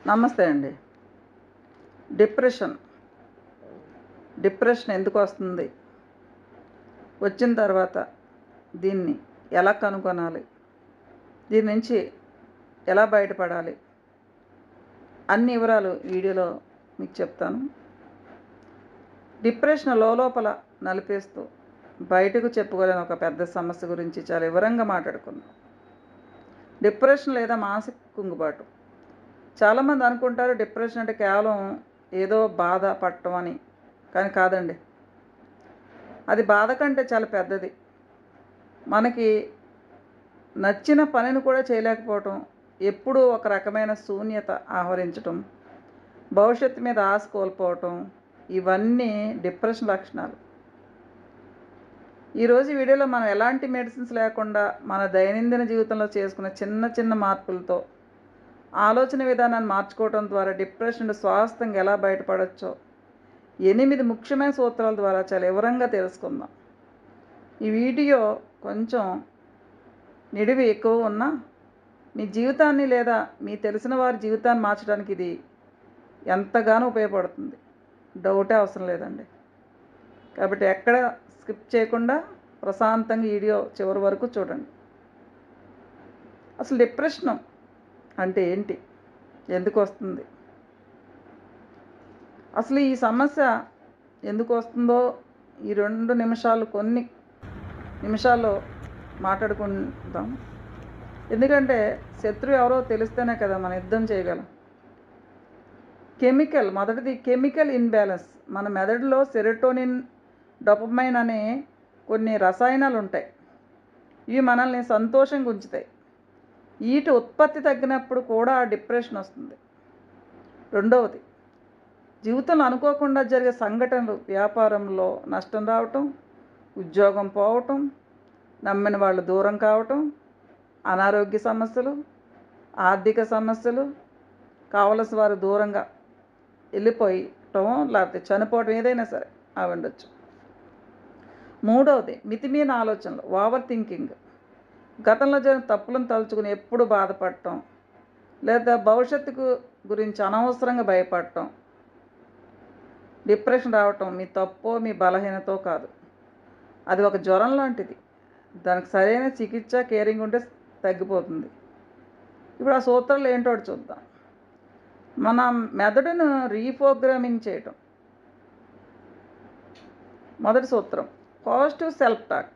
నమస్తే అండి. Depression. Depression ఎందుకు వస్తుంది? వచ్చిన తర్వాత దీన్ని ఎలా కనుగొనాలి? దీని నుంచి ఎలా బయటపడాలి? అన్ని వివరాలు వీడియోలో మీకు చెప్తాను. డిప్రెషన్ లోపల నలిపేస్తూ బయటకు చెప్పుకోలేని ఒక పెద్ద సమస్య గురించి చాలా వివరంగా మాట్లాడుకుందాం. డిప్రెషన్ లేదా మానసిక కుంగుబాటు. చాలామంది అనుకుంటారు డిప్రెషన్ అంటే కేవలం ఏదో బాధ పడటం అని. కానీ కాదండి. అది బాధ కంటే చాలా పెద్దది. మనకి నచ్చిన పనిని కూడా చేయలేకపోవటం, ఎప్పుడూ ఒక రకమైన శూన్యత ఆవరించటం, భవిష్యత్తు మీద ఆశ కోల్పోవటం, ఇవన్నీ డిప్రెషన్ లక్షణాలు. ఈరోజు వీడియోలో మనం ఎలాంటి మెడిసిన్స్ లేకుండా మన దైనందిన జీవితంలో చేసుకున్న చిన్న చిన్న మార్పులతో ఆలోచన విధానాన్ని మార్చుకోవడం ద్వారా డిప్రెషన్ నుండి స్వాస్థంగా ఎలా బయటపడవచ్చో 8 ముఖ్యమైన సూత్రాల ద్వారా చాలా వివరంగా తెలుసుకుందాం. ఈ వీడియో కొంచెం నిడివి ఎక్కువ ఉన్నా మీ జీవితాన్ని లేదా మీ తెలిసిన వారి జీవితాన్ని మార్చడానికి ఇది ఎంతగానో ఉపయోగపడుతుంది. డౌటే అవసరం లేదండి. కాబట్టి ఎక్కడ స్కిప్ చేయకుండా ప్రశాంతంగా వీడియో చివరి వరకు చూడండి. అసలు డిప్రెషన్ అంటే ఏంటి? ఎందుకు వస్తుంది? అసలు ఈ సమస్య ఎందుకు వస్తుందో ఈ కొన్ని నిమిషాల్లో మాట్లాడుకుందాం. ఎందుకంటే శత్రువు ఎవరో తెలిస్తేనే కదా మనం యుద్ధం చేయగలం. మొదటిది కెమికల్ ఇన్బ్యాలెన్స్. మన మెదడులో సెరోటోనిన్, డోపమైన్ అనే కొన్ని రసాయనాలు ఉంటాయి. ఇవి మనల్ని సంతోషంగా ఉంచుతాయి. వీటి ఉత్పత్తి తగ్గినప్పుడు కూడా డిప్రెషన్ వస్తుంది. రెండవది జీవితంలో అనుకోకుండా జరిగే సంఘటనలు. వ్యాపారంలో నష్టం రావటం, ఉద్యోగం పోవటం, నమ్మిన వాళ్ళు దూరం కావటం, అనారోగ్య సమస్యలు, ఆర్థిక సమస్యలు, కావలసిన వారు దూరంగా వెళ్ళిపోయటం, లేకపోతే చనిపోవటం, ఏదైనా సరే అవి ఉండొచ్చు. మూడవది మితిమీరిన ఆలోచనలు, ఓవర్ థింకింగ్. గతంలో జరిగిన తప్పులను తలుచుకుని ఎప్పుడు బాధపడటం, లేదా భవిష్యత్తుకు గురించి అనవసరంగా భయపడటం. డిప్రెషన్ రావటం మీ తప్పో మీ బలహీనతో కాదు. అది ఒక జ్వరం లాంటిది. దానికి సరైన చికిత్స, కేరింగ్ ఉంటే తగ్గిపోతుంది. ఇప్పుడు ఆ సూత్రాలు ఏంటో చూద్దాం. మన మెదడును రీప్రోగ్రామింగ్ చేయటం. మొదటి సూత్రం పాజిటివ్ సెల్ఫ్ టాక్.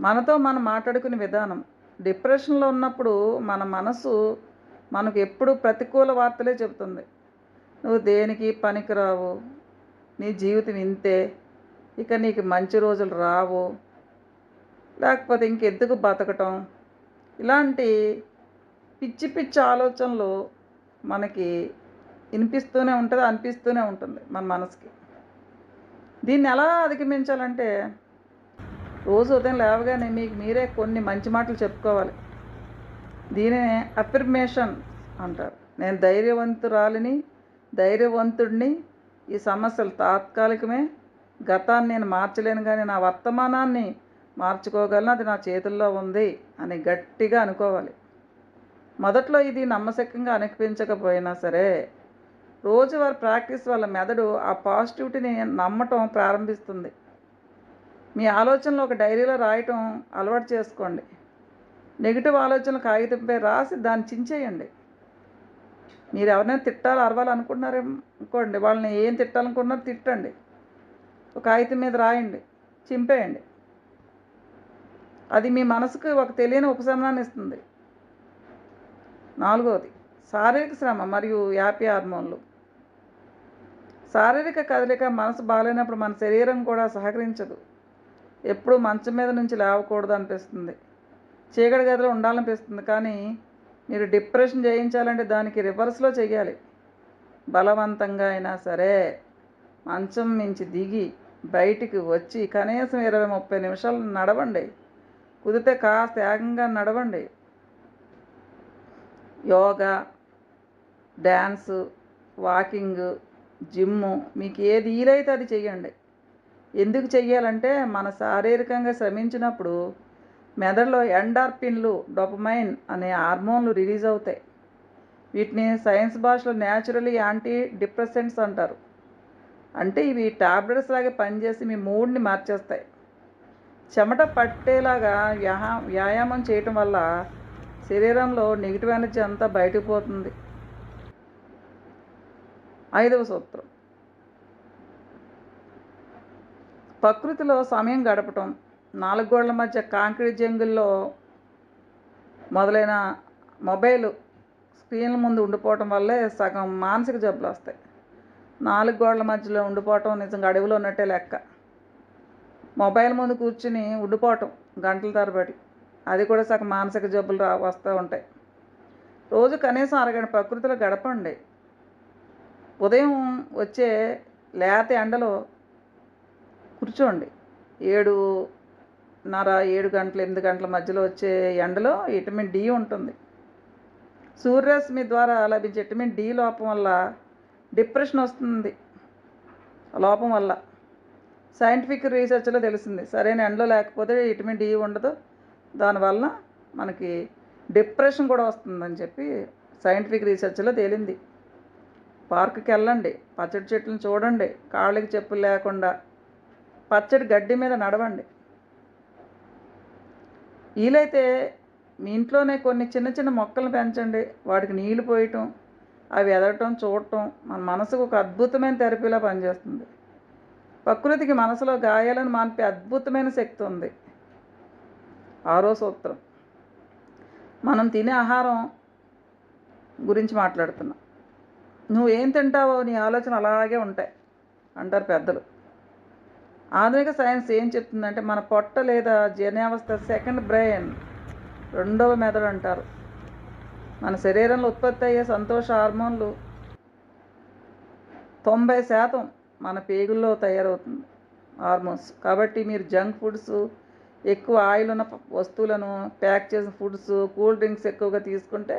మనతో మనం మాట్లాడుకునే విధానం. డిప్రెషన్లో ఉన్నప్పుడు మన మనసు మనకు ఎప్పుడు ప్రతికూల వార్తలే చెబుతుంది. నువ్వు దేనికి పనికిరావు, నీ జీవితం ఇంతే, ఇక నీకు మంచి రోజులు రావు, లేకపోతే ఇంకెందుకు బతకటం, ఇలాంటి పిచ్చి పిచ్చి ఆలోచనలు మనకి వినిపిస్తూనే ఉంటుంది, అనిపిస్తూనే ఉంటుంది మన మనసుకి. దీన్ని ఎలా అధిగమించాలంటే రోజు ఉదయం లేవగానే మీకు మీరే కొన్ని మంచి మాటలు చెప్పుకోవాలి. దీనినే అఫర్మేషన్ అంటారు. నేను ధైర్యవంతుడిని, ఈ సమస్యలు తాత్కాలికమే, గతాన్ని నేను మార్చలేను కానీ నా వర్తమానాన్ని మార్చుకోగలను, అది నా చేతుల్లో ఉంది అని గట్టిగా అనుకోవాలి. మొదట్లో ఇది నమ్మశక్యంగా అనిపించకపోయినా సరే రోజువారీ ప్రాక్టీస్ వల్ల మెదడు ఆ పాజిటివిటీని నమ్మటం ప్రారంభిస్తుంది. మీ ఆలోచనలు ఒక డైరీలో రాయటం అలవాటు చేసుకోండి. నెగిటివ్ ఆలోచనలు కాగితంపై రాసి దాన్ని చించేయండి. మీరు ఎవరైనా తిట్టాలి, అరవాలనుకుంటున్నారేమో అనుకోండి, వాళ్ళని ఏం తిట్టాలనుకున్నారో తిట్టండి. ఒక కాగితం మీద రాయండి, చింపేయండి. అది మీ మనసుకు ఒక తెలియని ఉపశమనాన్ని ఇస్తుంది. నాలుగవది శారీరక శ్రమ మరియు హ్యాపీ హార్మోన్లు. శారీరక కదలిక. మనసు బాగాలేనప్పుడు మన శరీరం కూడా సహకరించదు. ఎప్పుడు మంచం మీద నుంచి లేవకూడదు అనిపిస్తుంది, చీకటి గదిలో ఉండాలనిపిస్తుంది. కానీ మీరు డిప్రెషన్ జయించాలంటే దానికి రివర్స్లో చేయాలి. బలవంతంగా అయినా సరే మంచం మించి దిగి బయటికి వచ్చి కనీసం 20-30 నిమిషాలు నడవండి. కుదిరితే కాస్త వేగంగా నడవండి. యోగా, డ్యాన్సు, వాకింగ్, జిమ్ము, మీకు ఏది వీలైతే అది చెయ్యండి. ఎందుకు చెయ్యాలంటే మన శారీరకంగా శ్రమించినప్పుడు మెదడులో ఎండార్ఫిన్లు, డోపమైన్ అనే హార్మోన్లు రిలీజ్ అవుతాయి. వీటిని సైన్స్ భాషలో న్యాచురలీ యాంటీ డిప్రెసెంట్స్ అంటారు. అంటే ఇవి టాబ్లెట్స్ లాగే పనిచేసి మీ మూడ్ని మార్చేస్తాయి. చెమట పట్టేలాగా వ్యాయామం చేయటం వల్ల శరీరంలో నెగిటివ్ ఎనర్జీ అంతా బయటకు పోతుంది. 5వ సూత్రం, ప్రకృతిలో సమయం గడపటం. 4 గోడల మధ్య కాంక్రీట్ జంగుల్లో మొదలైన మొబైల్ స్క్రీన్ల ముందు ఉండిపోవటం వల్లే సగం మానసిక జబ్బులు వస్తాయి. 4 గోడల మధ్యలో ఉండిపోవటం నిజంగా అడవిలో ఉన్నట్టే లెక్క. మొబైల్ ముందు కూర్చుని ఉండిపోవటం గంటల తరబడి, అది కూడా సగం మానసిక జబ్బులు వస్తూ ఉంటాయి. రోజు కనీసం అరగంట ప్రకృతిలో గడపండి. ఉదయం వచ్చే లేత ఎండలో కూర్చోండి. 7 గంటల 8 గంటల మధ్యలో వచ్చే ఎండలో విటమిన్ డి ఉంటుంది. సూర్యరశ్మి ద్వారా లభించే విటమిన్ డి లోపం వల్ల డిప్రెషన్ వస్తుంది. లోపం వల్ల సైంటిఫిక్ రీసెర్చ్లో తెలిసింది. సరైన ఎండలో లేకపోతే విటమిన్ డి ఉండదు, దానివల్ల మనకి డిప్రెషన్ కూడా వస్తుందని చెప్పి సైంటిఫిక్ రీసెర్చ్లో తేలింది. పార్కుకి వెళ్ళండి, పచ్చడి చెట్లను చూడండి, కాళ్ళకి చెప్పులు లేకుండా పచ్చడి గడ్డి మీద నడవండి. వీలైతే మీ ఇంట్లోనే కొన్ని చిన్న చిన్న మొక్కలను పెంచండి. వాటికి నీళ్లు పోయటం, అవి ఎదగటం చూడటం మన మనసుకు ఒక అద్భుతమైన థెరపీలా పనిచేస్తుంది. ప్రకృతికి మనసులో గాయాలను మాన్పే అద్భుతమైన శక్తి ఉంది. 6వ సూత్రం, మనం తినే ఆహారం గురించి మాట్లాడుతున్నాం. నువ్వు ఏం తింటావో నీ ఆలోచన అలాగే ఉంటాయి అంటారు పెద్దలు. ఆధునిక సైన్స్ ఏం చెప్తుందంటే మన పొట్ట లేదా జీర్ణావస్థ సెకండ్ బ్రెయిన్, రెండవ మెదడు అంటారు. మన శరీరంలో ఉత్పత్తి అయ్యే సంతోష హార్మోన్లు 90% మన పేగుల్లో తయారవుతుంది హార్మోన్స్. కాబట్టి మీరు జంక్ ఫుడ్స్, ఎక్కువ ఆయిల్ ఉన్న వస్తువులను, ప్యాక్ చేసిన ఫుడ్స్, కూల్ డ్రింక్స్ ఎక్కువగా తీసుకుంటే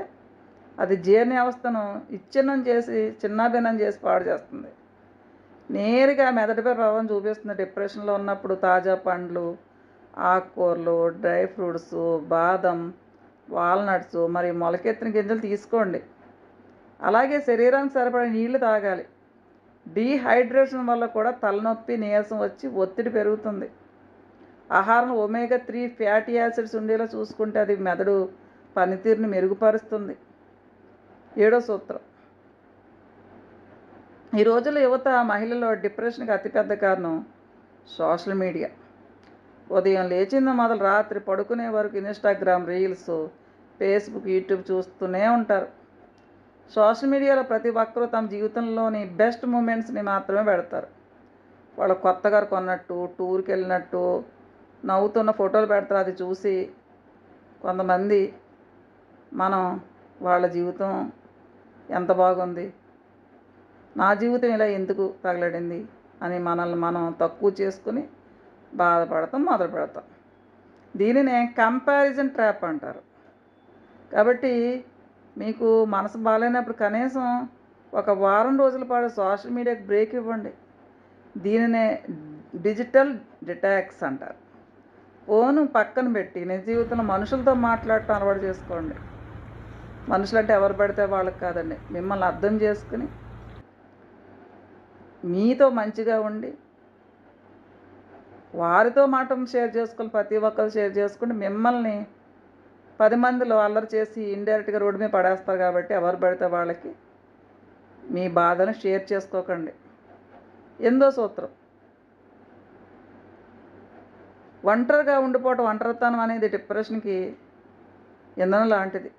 అది జీర్ణ వ్యవస్థను విచ్ఛిన్నం చేసి చిన్నాభిన్నం చేసి పాడు చేస్తుంది. నేరుగా మెదడుపై ప్రభావం చూపిస్తుంది. డిప్రెషన్లో ఉన్నప్పుడు తాజా పండ్లు, ఆకుకూరలు, డ్రై ఫ్రూట్స్, బాదం, వాల్నట్స్ మరియు మొలకెత్తిన గింజలు తీసుకోండి. అలాగే శరీరానికి సరిపడే నీళ్లు తాగాలి. డీహైడ్రేషన్ వల్ల కూడా తలనొప్పి, నీరసం వచ్చి ఒత్తిడి పెరుగుతుంది. ఆహారంలో ఒమేగా 3 ఫ్యాటీ యాసిడ్స్ ఉండేలా చూసుకుంటే అది మెదడు పనితీరుని మెరుగుపరుస్తుంది. 7వ సూత్రం, ఈ రోజుల్లో యువత, మహిళల్లో డిప్రెషన్కి అతిపెద్ద కారణం సోషల్ మీడియా. ఉదయం లేచింది మొదలు రాత్రి పడుకునే వరకు ఇన్స్టాగ్రామ్ రీల్స్, ఫేస్బుక్, యూట్యూబ్ చూస్తూనే ఉంటారు. సోషల్ మీడియాలో ప్రతి ఒక్కరూ తమ జీవితంలోని బెస్ట్ మూమెంట్స్ని మాత్రమే పెడతారు. వాళ్ళు కొత్తగా కొన్నట్టు, టూర్కి వెళ్ళినట్టు, నవ్వుతున్న ఫోటోలు పెడతారు. అది చూసి కొంతమంది మనం వాళ్ళ జీవితం ఎంత బాగుంది, నా జీవితం ఇలా ఎందుకు తగలడింది అని మనల్ని మనం తక్కువ చేసుకుని బాధపడతాం, మొదలు పెడతాం. దీనినే కంపారిజన్ ట్రాప్ అంటారు. కాబట్టి మీకు మనసు బాగాలేనప్పుడు కనీసం ఒక వారం రోజుల పాటు సోషల్ మీడియాకి బ్రేక్ ఇవ్వండి. దీనినే డిజిటల్ డిటాక్స్ అంటారు. ఫోను పక్కన పెట్టి నిజ జీవితంలో మనుషులతో మాట్లాడటం అలవాటు చేసుకోండి. మనుషులంటే ఎవరు పడితే వాళ్ళకి కాదండి, మిమ్మల్ని అర్థం చేసుకుని మీతో మంచిగా ఉండి వారితో మాట షేర్ చేసుకొని ప్రతి ఒక్కరు షేర్ చేసుకుంటే మిమ్మల్ని 10 మందిలో అల్లరి చేసి ఇండైరెక్ట్గా రోడ్డు మీద పడేస్తారు. కాబట్టి ఎవరు పడితే వాళ్ళకి మీ బాధను షేర్ చేసుకోకండి. 8వ సూత్రం, ఒంటరిగా ఉండిపోవటం, ఒంటరితనం అనేది డిప్రెషన్కి ఇంధనం లాంటిది.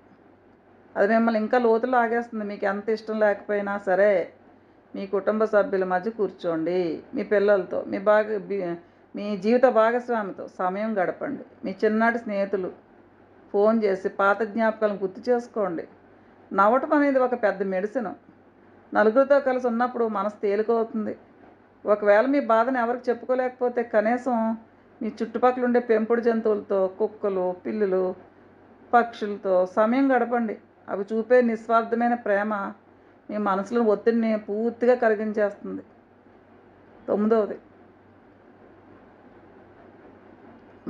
అది మిమ్మల్ని ఇంకా లోతులో ఆగేస్తుంది. మీకు ఎంత ఇష్టం లేకపోయినా సరే మీ కుటుంబ సభ్యుల మధ్య కూర్చోండి. మీ పిల్లలతో, మీ జీవిత భాగస్వామితో సమయం గడపండి. మీ చిన్ననాటి స్నేహితులు ఫోన్ చేసి పాత జ్ఞాపకాలను గుర్తు చేసుకోండి. నవ్వటం అనేది ఒక పెద్ద మెడిసిన్. నలుగురితో కలిసి ఉన్నప్పుడు మనసు తేలికవుతుంది. ఒకవేళ మీ బాధను ఎవరికి చెప్పుకోలేకపోతే కనీసం మీ చుట్టుపక్కల ఉండే పెంపుడు జంతువులతో, కుక్కలు, పిల్లులు, పక్షులతో సమయం గడపండి. అవి చూపే నిస్వార్థమైన ప్రేమ మీ మనసులో ఒత్తిడిని పూర్తిగా కరిగించేస్తుంది. 9వది,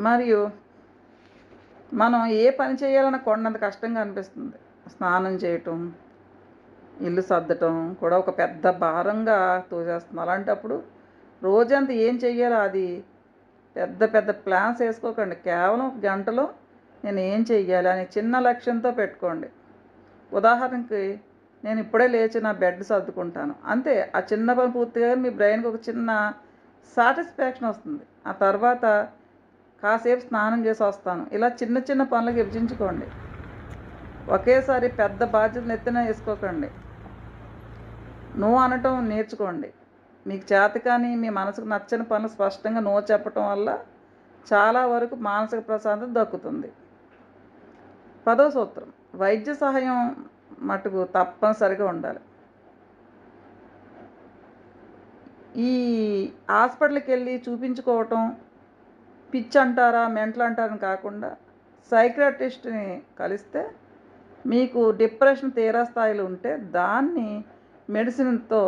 మరియు మనం ఏ పని చేయాలన్నా కొండంత కష్టంగా అనిపిస్తుంది. స్నానం చేయటం, ఇల్లు సర్దటం కూడా ఒక పెద్ద భారంగా తోసేస్తుంది. అలాంటప్పుడు రోజంతా ఏం చెయ్యాలో అది పెద్ద పెద్ద ప్లాన్స్ వేసుకోకండి. కేవలం ఒక గంటలో నేను ఏం చెయ్యాలి అనే చిన్న లక్ష్యంతో పెట్టుకోండి. ఉదాహరణకి నేను ఇప్పుడే లేచి నా బెడ్ సర్దుకుంటాను అంతే. ఆ చిన్న పని పూర్తిగా మీ బ్రెయిన్కి ఒక చిన్న సాటిస్ఫాక్షన్ వస్తుంది. ఆ తర్వాత కాసేపు స్నానం చేసి వస్తాను. ఇలా చిన్న చిన్న పనులకు విభజించుకోండి. ఒకేసారి పెద్ద బాధ్యతలు ఎత్తున వేసుకోకండి. నో అనటం నేర్చుకోండి. మీకు చేతకాని మీ మనసుకు నచ్చని పనులు స్పష్టంగా నో చెప్పటం వల్ల చాలా వరకు మానసిక ప్రశాంతత దక్కుతుంది. 10వ సూత్రం, వైద్య సహాయం మటుకు తప్పనిసరిగా ఉండాలి. ఈ హాస్పిటల్కి వెళ్ళి చూపించుకోవటం పిచ్చి అంటారా మెంటల్ అంటారని కాకుండా సైకియాట్రిస్ట్ని కలిస్తే మీకు డిప్రెషన్ తీరా స్థాయిలో ఉంటే దాన్ని మెడిసిన్తో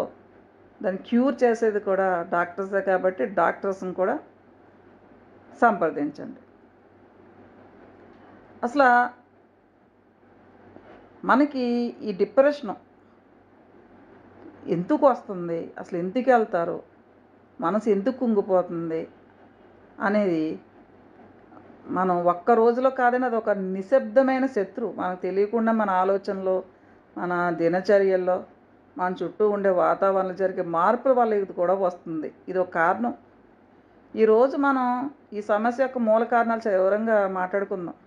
దాన్ని క్యూర్ చేసేది కూడా డాక్టర్సే కాబట్టి డాక్టర్స్ని కూడా సంప్రదించండి. అసలు మనకి ఈ డిప్రెషను ఎందుకు వస్తుంది, అసలు ఎందుకు వెళ్తారు, మనసు ఎందుకు కుంగిపోతుంది అనేది మనం ఒక్క రోజులో కాదని అది ఒక నిశ్శబ్దమైన శత్రువు. మనకు తెలియకుండా మన ఆలోచనలో, మన దినచర్యల్లో, మన చుట్టూ ఉండే వాతావరణంలో జరిగే మార్పుల వల్ల ఇది కూడా వస్తుంది. ఇది ఒక కారణం. ఈరోజు మనం ఈ సమస్య యొక్క మూల కారణాలు వివరంగా మాట్లాడుకుందాం.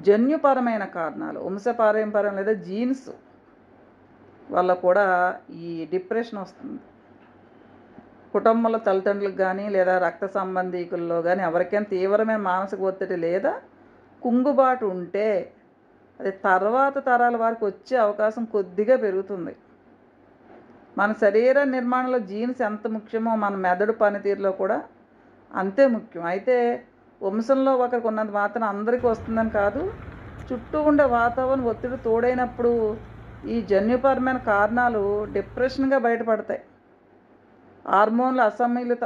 జన్యుపరమైన కారణాలు, వంశపారంపర్యం లేదా జీన్స్ వల్ల కూడా ఈ డిప్రెషన్ వస్తుంది. కుటుంబంలో తల్లిదండ్రులకు కానీ లేదా రక్త సంబంధీకుల్లో కానీ ఎవరికైనా తీవ్రమైన మానసిక ఒత్తిడి లేదా కుంగుబాటు ఉంటే అది తర్వాత తరాల వారికి వచ్చే అవకాశం కొద్దిగా పెరుగుతుంది. మన శరీర నిర్మాణంలో జీన్స్ ఎంత ముఖ్యమో మన మెదడు పనితీరులో కూడా అంతే ముఖ్యం. అయితే వంశంలో ఒకరికి ఉన్నంత మాత్రం అందరికీ వస్తుందని కాదు. చుట్టూ ఉండే వాతావరణం ఒత్తిడి తోడైనప్పుడు ఈ జన్యుపరమైన కారణాలు డిప్రెషన్గా బయటపడతాయి. హార్మోన్ల అసమతుల్యత,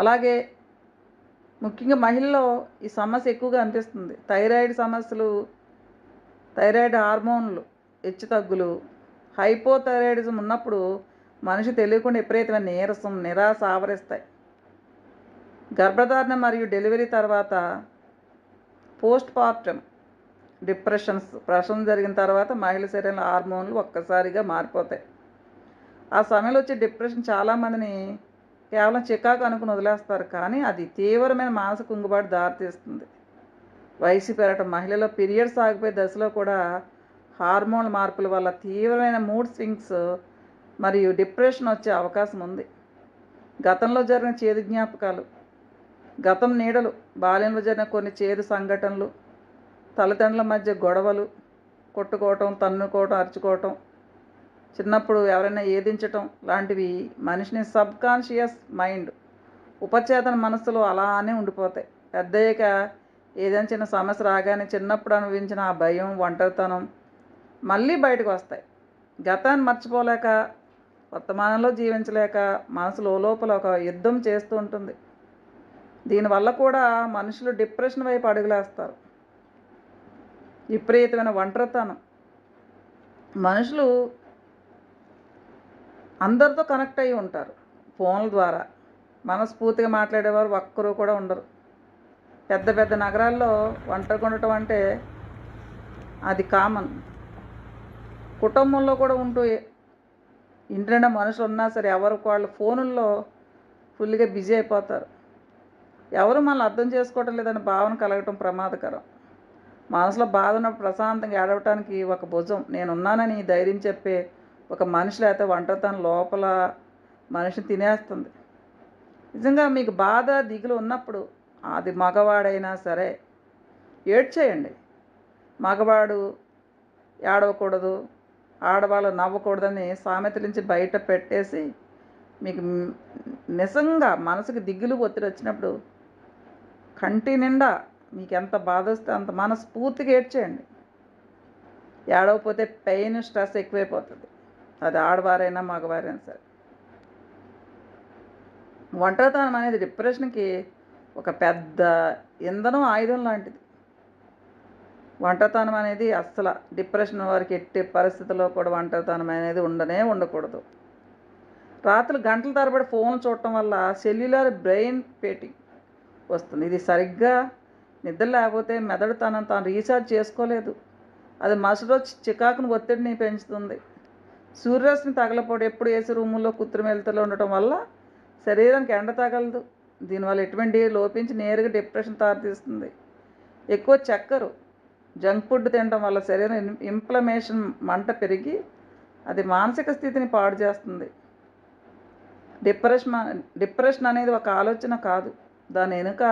అలాగే ముఖ్యంగా మహిళల్లో ఈ సమస్య ఎక్కువగా అనిపిస్తుంది. థైరాయిడ్ సమస్యలు, థైరాయిడ్ హార్మోన్లు హెచ్చుతగ్గులు, హైపోథైరాయిడిజం ఉన్నప్పుడు మనిషి తెలియకుండా విపరీతమైన నీరసం, నిరాశ ఆవరిస్తాయి. గర్భధారణ మరియు డెలివరీ తర్వాత పోస్ట్ పార్టమ్ డిప్రెషన్స్, ప్రసవం జరిగిన తర్వాత మహిళ శరీరంలో హార్మోన్లు ఒక్కసారిగా మారిపోతాయి. ఆ సమయంలో వచ్చే డిప్రెషన్ చాలామందిని కేవలం చికాకు అనుకుని వదిలేస్తారు, కానీ అది తీవ్రమైన మానసిక కుంగుబాటు దారితీస్తుంది. వయసు పెరగటం, మహిళలో పీరియడ్స్ ఆగిపోయే దశలో కూడా హార్మోన్ మార్పుల వల్ల తీవ్రమైన మూడ్ స్వింగ్స్ మరియు డిప్రెషన్ వచ్చే అవకాశం ఉంది. గతంలో జరిగిన చేదు జ్ఞాపకాలు, గతం నీడలు, బాల్యంలో జరిగిన కొన్ని చేదు సంఘటనలు, తల్లిదండ్రుల మధ్య గొడవలు, కొట్టుకోవటం, తన్నుకోవటం, అరుచుకోవటం, చిన్నప్పుడు ఎవరైనా ఏదించటం లాంటివి మనిషిని సబ్కాన్షియస్ మైండ్, ఉపచేతన మనస్సులో అలానే ఉండిపోతాయి. పెద్దయ్యాక ఏదైనా చిన్న సమస్య రాగానే చిన్నప్పుడు అనుభవించిన ఆ భయం, ఒంటరితనం మళ్ళీ బయటకు వస్తాయి. గతాన్ని మర్చిపోలేక, వర్తమానంలో జీవించలేక మనసు లోపల ఒక యుద్ధం చేస్తూ ఉంటుంది. దీనివల్ల కూడా మనుషులు డిప్రెషన్ వైపు అడుగులేస్తారు. విపరీతమైన ఒంటరితనం, మనుషులు అందరితో కనెక్ట్ అయ్యి ఉంటారు ఫోన్ల ద్వారా. మనస్ఫూర్తిగా మాట్లాడేవారు ఒక్కరు కూడా ఉండరు. పెద్ద పెద్ద నగరాల్లో ఒంటరిగా ఉండటం అంటే అది కామన్. కుటుంబంలో కూడా ఉంటూ ఇంటిలో మనుషులు ఉన్నా సరే ఎవరికి వాళ్ళు ఫోనుల్లో ఫుల్గా బిజీ అయిపోతారు. ఎవరు మనల్ని అర్థం చేసుకోవటం లేదని భావన కలగటం ప్రమాదకరం. మనసులో బాధ ఉన్నప్పుడు ప్రశాంతంగా ఏడవటానికి ఒక భుజం, నేనున్నానని ధైర్యం చెప్పే ఒక మనిషి లేకపోతే ఒంటరితనం లోపల మనిషిని తినేస్తుంది. నిజంగా మీకు బాధ, దిగులు ఉన్నప్పుడు అది మగవాడైనా సరే ఏడ్చేయండి. మగవాడు ఏడవకూడదు, ఆడవాళ్ళు నవ్వకూడదని సామెతల నుంచి బయట పెట్టేసి మీకు నిజంగా మనసుకి దిగులు ఒత్తిడి వచ్చినప్పుడు కంటి నిండా మీకు ఎంత బాధ వస్తే అంత మనస్ఫూర్తిగా ఏడ్చేయండి. ఏడవకపోతే పెయిన్, స్ట్రెస్ ఎక్కువైపోతుంది. అది ఆడవారైనా మగవారైనా సరే. ఒంటరితనం అనేది డిప్రెషన్కి ఒక పెద్ద ఇంధనం, ఆయుధం లాంటిది. ఒంటరితనం అనేది అస్సలు డిప్రెషన్ వారికి ఎట్టి పరిస్థితుల్లో కూడా ఒంటరితనం అనేది ఉండకూడదు. రాత్రులు గంటల తరబడి ఫోన్లు చూడటం వల్ల సెల్యులార్ బ్రెయిన్ ఫేటింగ్ వస్తుంది. ఇది సరిగ్గా నిద్ర లేకపోతే మెదడు తాను రీఛార్జ్ చేసుకోలేదు. అది మరుసటి రోజు చికాకును ఒత్తిడిని పెంచుతుంది. సూర్యరశ్మి తగలపోవడం, ఎప్పుడు ఏసీ రూముల్లో కృత్రిమ వెలుతురులో ఉండటం వల్ల శరీరానికి ఎండ తగలదు. దీనివల్ల ఎటువంటి లోపించి నేరుగా డిప్రెషన్ దారితీస్తుంది. ఎక్కువ చక్కెర, జంక్ ఫుడ్ తినడం వల్ల శరీరం ఇన్ఫ్లమేషన్ మంట పెరిగి అది మానసిక స్థితిని పాడు చేస్తుంది. డిప్రెషన్ అనేది ఒక ఆలోచన కాదు. దాని వెనుక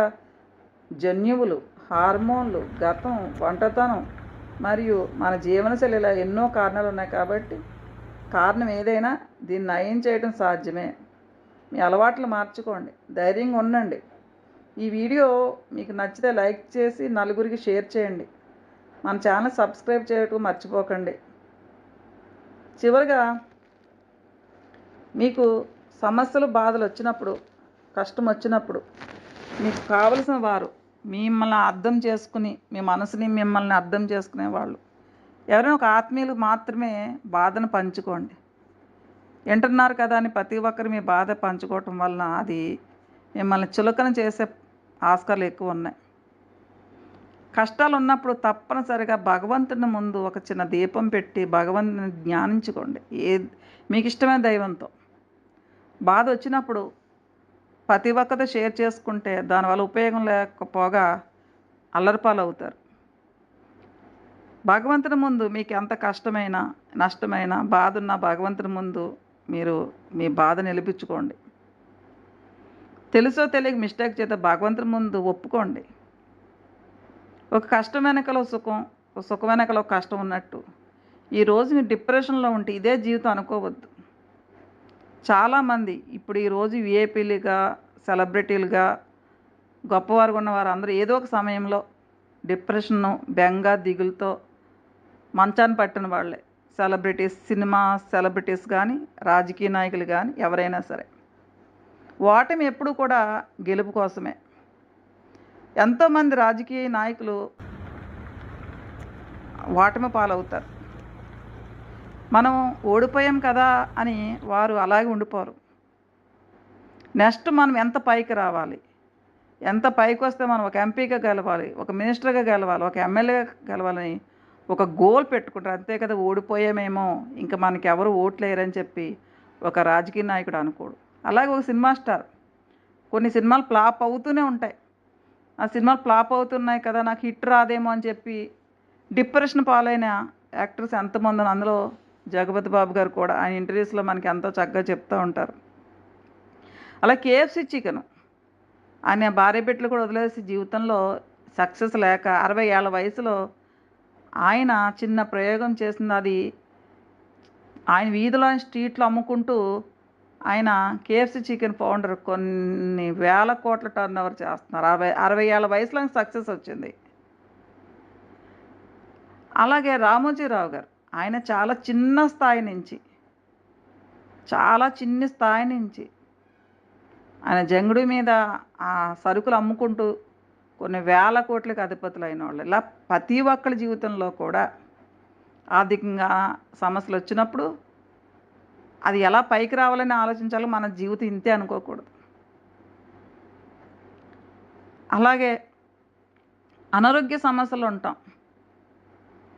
జన్యువులు, హార్మోన్లు, గతం, ఒంటరితనం మరియు మన జీవనశైలి ఇలా ఎన్నో కారణాలు ఉన్నాయి. కాబట్టి కారణం ఏదైనా దీన్ని నయం చేయడం సాధ్యమే. మీ అలవాట్లు మార్చుకోండి, ధైర్యంగా ఉండండి. ఈ వీడియో మీకు నచ్చితే లైక్ చేసి నలుగురికి షేర్ చేయండి. మన ఛానల్ సబ్స్క్రైబ్ చేయటం మర్చిపోకండి. చివరిగా మీకు సమస్యలు, బాధలు వచ్చినప్పుడు, కష్టం వచ్చినప్పుడు మీకు కావలసిన వారు మిమ్మల్ని అర్థం చేసుకుని, మీ మనసుని మిమ్మల్ని అర్థం చేసుకునేవాళ్ళు ఎవరైనా ఒక ఆత్మీయులు మాత్రమే బాధను పంచుకోండి. వింటున్నారు కదా అని ప్రతి ఒక్కరు మీ బాధ పంచుకోవటం వలన అది మిమ్మల్ని చులకన చేసే ఆస్కారాలు ఎక్కువ ఉన్నాయి. కష్టాలు ఉన్నప్పుడు తప్పనిసరిగా భగవంతుని ముందు ఒక చిన్న దీపం పెట్టి భగవంతుని ధ్యానించుకోండి. మీకు ఇష్టమైన దైవంతో. బాధ వచ్చినప్పుడు ప్రతి ఒక్కరితో షేర్ చేసుకుంటే దానివల్ల ఉపయోగం లేకపోగా అల్లరిపాలు అవుతారు. భగవంతుని ముందు మీకు ఎంత కష్టమైనా, నష్టమైనా, బాధ ఉన్న భగవంతుని ముందు మీరు మీ బాధ నిలిపించుకోండి. తెలుసో తెలియక మిస్టేక్ చేస్తే భగవంతుని ముందు ఒప్పుకోండి. ఒక కష్టం వెనకలో సుఖం, ఒక సుఖం వెనకలో కష్టం ఉన్నట్టు ఈరోజు మీరు డిప్రెషన్లో ఉంటే ఇదే జీవితం అనుకోవద్దు. చాలామంది ఇప్పుడు ఈరోజు విఐపీలుగా, సెలబ్రిటీలుగా, గొప్పవారుగా ఉన్నవారు అందరూ ఏదో ఒక సమయంలో డిప్రెషన్ను, బెంగ, దిగులుతో మంచాన్ని పట్టిన వాళ్ళే. సినిమా సెలబ్రిటీస్ కానీ, రాజకీయ నాయకులు కానీ, ఎవరైనా సరే. ఓటమి ఎప్పుడు కూడా గెలుపు కోసమే. ఎంతోమంది రాజకీయ నాయకులు ఓటమి పాలవుతారు. మనం ఓడిపోయాం కదా అని వారు అలాగే ఉండిపోరు. నెక్స్ట్ మనం ఎంత పైకి రావాలి, ఎంత పైకి వస్తే మనం ఒక ఎంపీగా గెలవాలి, ఒక మినిస్టర్గా గెలవాలి, ఒక ఎమ్మెల్యేగా గెలవాలని ఒక గోల్ పెట్టుకుంటారు. అంతే కదా, ఓడిపోయామేమో ఇంకా మనకి ఎవరు ఓట్లేరని చెప్పి ఒక రాజకీయ నాయకుడు అనుకోడు. అలాగే ఒక సినిమా స్టార్, కొన్ని సినిమాలు ఫ్లాప్ అవుతూనే ఉంటాయి. ఆ సినిమాలు ఫ్లాప్ అవుతున్నాయి కదా, నాకు హిట్ రాదేమో అని చెప్పి డిప్రెషన్ పాలైన యాక్టర్స్ ఎంతమంది. అందులో జగపతి బాబు గారు కూడా ఆయన ఇంటర్వ్యూస్లో మనకి ఎంతో చక్కగా చెప్తూ ఉంటారు. అలా KFC చికెన్ ఆయన భార్య బిడ్డలు కూడా వదిలేసి జీవితంలో సక్సెస్ లేక 60 ఏళ్ల వయసులో ఆయన చిన్న ప్రయోగం చేసింది. అది ఆయన వీధిలో స్ట్రీట్లో అమ్ముకుంటూ ఆయన KFC చికెన్ ఫౌండర్ కొన్ని వేల కోట్ల టర్న్ ఓవర్ చేస్తున్నారు. 60 ఏళ్ల వయసులో సక్సెస్ వచ్చింది. అలాగే రామోజీరావు గారు, ఆయన చాలా చిన్న స్థాయి నుంచి ఆయన జంగుడి మీద ఆ సరుకులు అమ్ముకుంటూ కొన్ని వేల కోట్లకి అధిపతులు అయిన వాళ్ళు. ఇలా ప్రతి ఒక్కరి జీవితంలో కూడా ఆర్థికంగా సమస్యలు వచ్చినప్పుడు అది ఎలా పైకి రావాలని ఆలోచించాలో, మన జీవితం ఇంతే అనుకోకూడదు. అలాగే అనారోగ్య సమస్యలు ఉంటాం.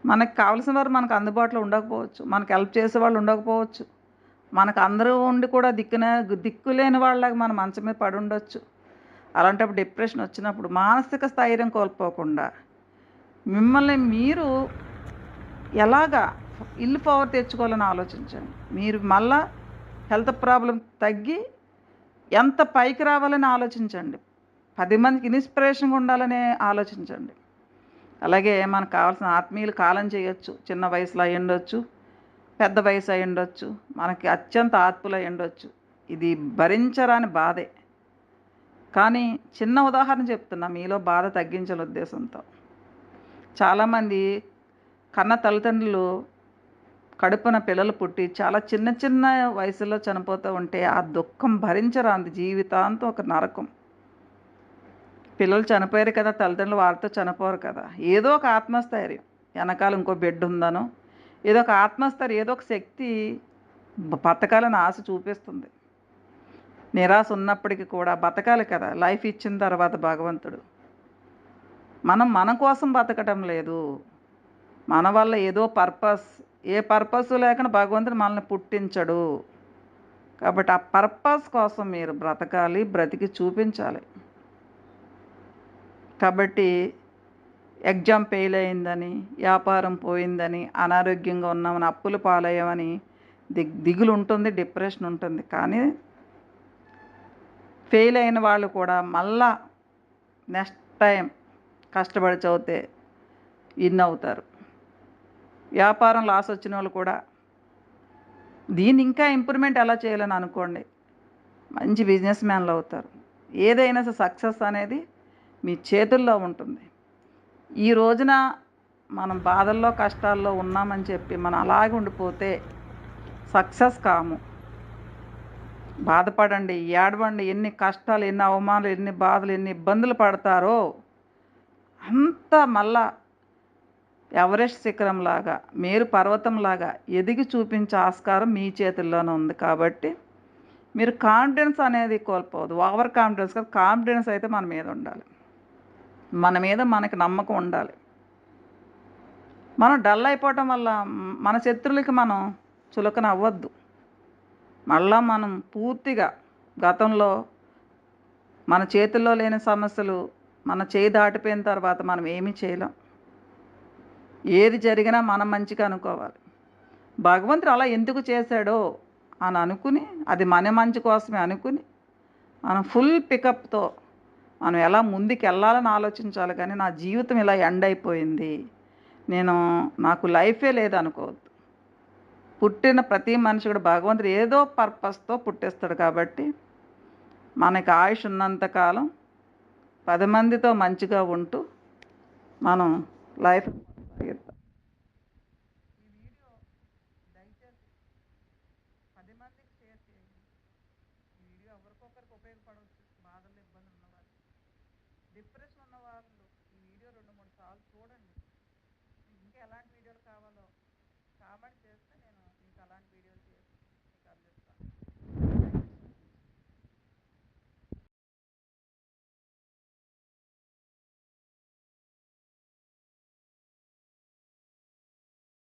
మనకు కావలసిన వారు మనకు అందుబాటులో ఉండకపోవచ్చు, మనకు హెల్ప్ చేసేవాళ్ళు ఉండకపోవచ్చు, మనకు అందరూ ఉండి కూడా దిక్కులేని వాళ్ళకి మన మంచం మీద పడి ఉండొచ్చు. అలాంటప్పుడు డిప్రెషన్ వచ్చినప్పుడు మానసిక స్థైర్యం కోల్పోకుండా మిమ్మల్ని మీరు ఎలాగా ఇల్లు పవర్ తెచ్చుకోవాలని ఆలోచించండి. మీరు మళ్ళా హెల్త్ ప్రాబ్లం తగ్గి ఎంత పైకి రావాలని ఆలోచించండి. 10 మందికి ఇన్స్పిరేషన్గా ఉండాలని ఆలోచించండి. అలాగే మనకు కావాల్సిన ఆత్మీయులు కాలం చేయొచ్చు. చిన్న వయసులో అయి ఉండొచ్చు, పెద్ద వయసు అయి ఉండొచ్చు, మనకి అత్యంత ఆత్మలు అయి ఉండొచ్చు. ఇది భరించరాని బాధే. కానీ చిన్న ఉదాహరణ చెప్తున్నా, మీలో బాధ తగ్గించాల ఉద్దేశంతో. చాలామంది కన్న తల్లిదండ్రులు కడుపున పిల్లలు పుట్టి చాలా చిన్న వయసులో చనిపోతూ ఉంటే ఆ దుఃఖం భరించరాంది, జీవితాంతం ఒక నరకం. పిల్లలు చనిపోయారు కదా, తల్లిదండ్రులు వారితో చనిపోరు కదా. ఏదో ఒక ఆత్మస్థైర్యం, వెనకాల ఇంకో బిడ్డ ఉందనో, ఏదో ఒక ఆత్మస్థైర్యం, ఏదో ఒక శక్తి బతకాలని ఆశ చూపిస్తుంది. నిరాశ ఉన్నప్పటికీ కూడా బతకాలి కదా, లైఫ్ ఇచ్చిన తర్వాత భగవంతుడు. మనం మన కోసం బతకటం లేదు. మన వల్ల ఏదో పర్పస్, ఏ పర్పస్ లేకుండా భగవంతుడు మనల్ని పుట్టించడు. కాబట్టి ఆ పర్పస్ కోసం మీరు బ్రతకాలి, బ్రతికి చూపించాలి. కాబట్టి ఎగ్జామ్ ఫెయిల్ అయిందని, వ్యాపారం పోయిందని, అనారోగ్యంగా ఉన్నామని, అప్పులు పాలయ్యామని దిగులు ఉంటుంది, డిప్రెషన్ ఉంటుంది. కానీ ఫెయిల్ అయిన వాళ్ళు కూడా మళ్ళా నెక్స్ట్ టైం కష్టపడి చదివితే విన్ అవుతారు. వ్యాపారం లాస్ వచ్చిన వాళ్ళు కూడా దీన్ని ఇంకా ఇంప్రూవ్మెంట్ ఎలా చేయాలని అనుకోండి, మంచి బిజినెస్ మ్యాన్లు అవుతారు. ఏదైనా సక్సెస్ అనేది మీ చేతుల్లో ఉంటుంది. ఈ రోజున మనం బాధల్లో కష్టాల్లో ఉన్నామని చెప్పి మనం అలాగే ఉండిపోతే సక్సెస్ కాము. బాధపడండి, ఏడవండి, ఎన్ని కష్టాలు, ఎన్ని అవమానాలు, ఎన్ని బాధలు, ఎన్ని ఇబ్బందులు పడతారో అంతా మళ్ళా ఎవరెస్ట్ శిఖరంలాగా, మేరు పర్వతంలాగా ఎదిగి చూపించే ఆస్కారం మీ చేతుల్లోనే ఉంది. కాబట్టి మీరు కాన్ఫిడెన్స్ అనేది కోల్పోవద్దు. ఓవర్ కాన్ఫిడెన్స్ కాదు, కాన్ఫిడెన్స్ అయితే మన మీద ఉండాలి. మన మీద మనకి నమ్మకం ఉండాలి. మనం డల్ అయిపోవటం వల్ల మన శత్రువులకి మనం చులకన అవ్వద్దు. మళ్ళా మనం పూర్తిగా గతంలో మన చేతుల్లో లేని సమస్యలు మన చేయి దాటిపోయిన తర్వాత మనం ఏమీ చేయలేం. ఏది జరిగినా మనం మంచిగా అనుకోవాలి. భగవంతుడు అలా ఎందుకు చేశాడో అని అనుకుని, అది మన మంచి కోసమే అనుకుని, మనం ఫుల్ పికప్తో మనం ఎలా ముందుకు వెళ్ళాలని ఆలోచించాలి. కానీ నా జీవితం ఇలా ఎండ్ అయిపోయింది, నాకు లైఫే లేదనుకోవద్దు. పుట్టిన ప్రతి మనిషి కూడా భగవంతుడు ఏదో పర్పస్తో పుట్టిస్తాడు. కాబట్టి మనకి ఆయుష్ ఉన్నంతకాలం 10 మందితో మంచిగా ఉంటూ మనం లైఫ్ కొనసాగిద్దాం. ఈ వీడియో దయచేసి 10 మందికి షేర్ చేయండి. ఈ వీడియో ఎవరికొకరికి ఉపయోగపడవచ్చు. బాధలు, ఇబ్బందులు ఉన్నవాళ్ళు, డిప్రెషన్ ఉన్న వాళ్ళు ఈ వీడియో 2-3 సార్లు చూడండి. ఇంకా ఎలాంటి వీడియోలు కావాలో కామెంట్ చేసి